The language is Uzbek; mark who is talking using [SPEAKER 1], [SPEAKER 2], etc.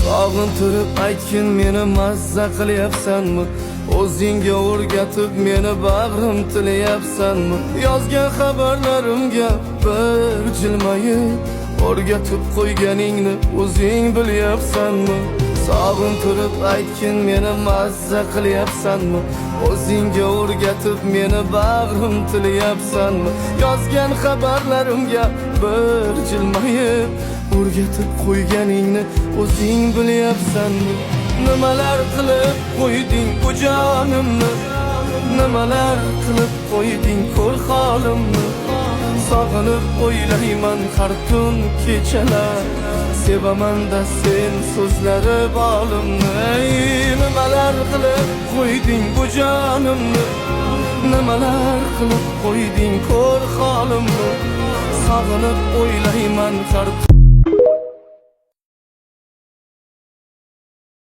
[SPEAKER 1] Sog'intirib aytgin meni mazza qilyapsanmi? O'zingga o'rgatib meni bag'rim tilayapsanmi? Yozgan xabarlarimga bir jilmayib o'rgatib qo'yganingni o'zing bilyapsanmi? Sog'intirib aytgin meni mazza qilyapsanmi? O'zingga o'rgatib meni bag'rim tilayapsanmi? Yozgan xabarlarimga bir jilmayib o'rgatib qo'yganingni o'zing bilyapsanmi? Nimalar qilib qo'yding bu jonimni? Nimalar qilib qo'yding ko'l holimni? Sog'inib o'ylayman har kun kechalar, sevaman-da sen so'zlari bolimni. Nimalar qilib qo'yding bu jonimni? Nimalar qilib qo'yding ko'l holimni? Sog'inib o'ylayman har